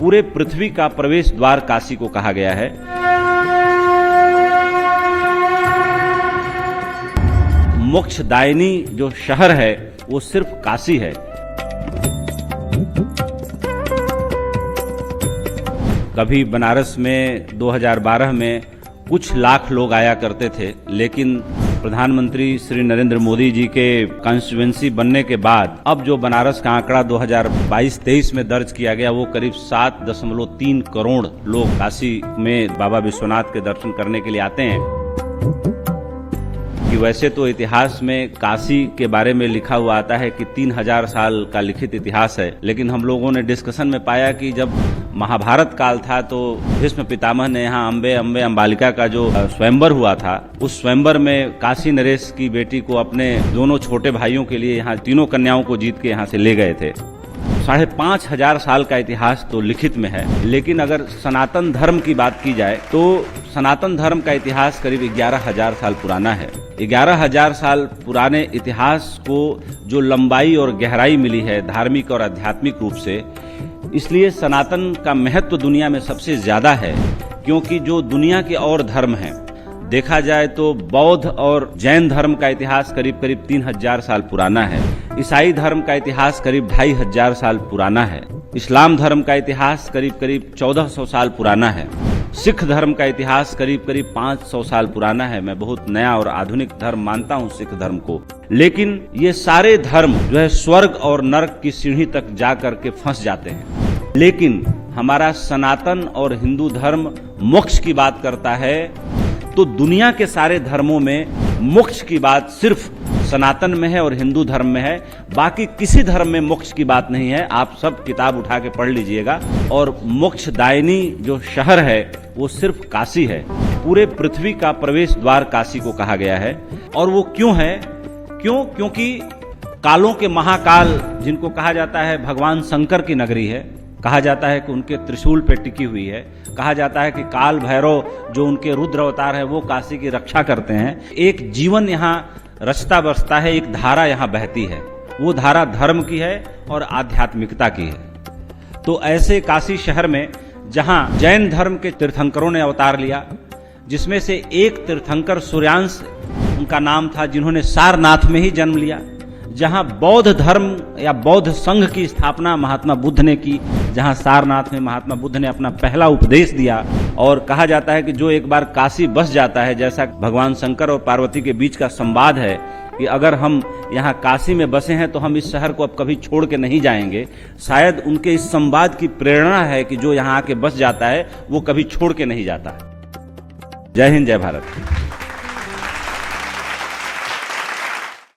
पूरे पृथ्वी का प्रवेश द्वार काशी को कहा गया है। मोक्षदायिनी जो शहर है वो सिर्फ काशी है। कभी बनारस में 2012 में कुछ लाख लोग आया करते थे, लेकिन प्रधानमंत्री श्री नरेंद्र मोदी जी के कॉन्स्टिट्यूएंसी बनने के बाद अब जो बनारस का आंकड़ा 2022-23 में दर्ज किया गया वो करीब 7.3 करोड़ लोग काशी में बाबा विश्वनाथ के दर्शन करने के लिए आते हैं। कि वैसे तो इतिहास में काशी के बारे में लिखा हुआ आता है कि 3000 साल का लिखित इतिहास है, लेकिन हम लोगों ने डिस्कशन में पाया कि जब महाभारत काल था तो भीष्म पितामह ने यहाँ अम्बे अम्बालिका का जो स्वयंवर हुआ था, उस स्वयंवर में काशी नरेश की बेटी को अपने दोनों छोटे भाइयों के लिए यहाँ तीनों कन्याओं को जीत के यहाँ से ले गए थे। 5500 साल का इतिहास तो लिखित में है, लेकिन अगर सनातन धर्म की बात की जाए तो सनातन धर्म का इतिहास करीब 11,000 साल पुराना है। 11,000 साल पुराने इतिहास को जो लंबाई और गहराई मिली है धार्मिक और आध्यात्मिक रूप से, इसलिए सनातन का महत्व दुनिया में सबसे ज्यादा है। क्योंकि जो दुनिया के और धर्म हैं, देखा जाए तो बौद्ध और जैन धर्म का इतिहास करीब 3000 साल पुराना है। ईसाई धर्म का इतिहास करीब 2500 साल पुराना है। इस्लाम धर्म का इतिहास करीब 1400 साल पुराना है। सिख धर्म का इतिहास करीब 500 साल पुराना है। मैं बहुत नया और आधुनिक धर्म मानता हूँ सिख धर्म को, लेकिन ये सारे धर्म जो है स्वर्ग और नरक की सीढ़ी तक जा करके फंस जाते हैं। लेकिन हमारा सनातन और हिंदू धर्म मोक्ष की बात करता है, तो दुनिया के सारे धर्मों में मोक्ष की बात सिर्फ सनातन में है और हिंदू धर्म में है। बाकी किसी धर्म में मोक्ष की बात नहीं है। आप सब किताब उठा के पढ़ लीजिएगा। और मोक्षदायिनी जो शहर है वो सिर्फ काशी है। पूरे पृथ्वी का प्रवेश द्वार काशी को कहा गया है। और वो क्यों है? क्योंकि कालों के महाकाल जिनको कहा जाता है भगवान शंकर की नगरी है। कहा जाता है कि उनके त्रिशूल पे टिकी हुई है। कहा जाता है कि काल भैरव जो उनके रुद्र अवतार है वो काशी की रक्षा करते हैं। एक जीवन यहाँ रचता बसता है, एक धारा यहाँ बहती है। वो धारा धर्म की है और आध्यात्मिकता की है। तो ऐसे काशी शहर में जहाँ जैन धर्म के तीर्थंकरों ने अवतार लिया, जिसमें से एक तीर्थंकर सूर्यांश उनका नाम था, जिन्होंने सारनाथ में ही जन्म लिया। जहां बौद्ध धर्म या बौद्ध संघ की स्थापना महात्मा बुद्ध ने की, जहां सारनाथ में महात्मा बुद्ध ने अपना पहला उपदेश दिया। और कहा जाता है कि जो एक बार काशी बस जाता है, जैसा भगवान शंकर और पार्वती के बीच का संवाद है कि अगर हम यहाँ काशी में बसे हैं तो हम इस शहर को अब कभी छोड़ के नहीं जाएंगे। शायद उनके इस संवाद की प्रेरणा है कि जो यहाँ आके बस जाता है वो कभी छोड़ के नहीं जाता। जय हिंद, जय भारत।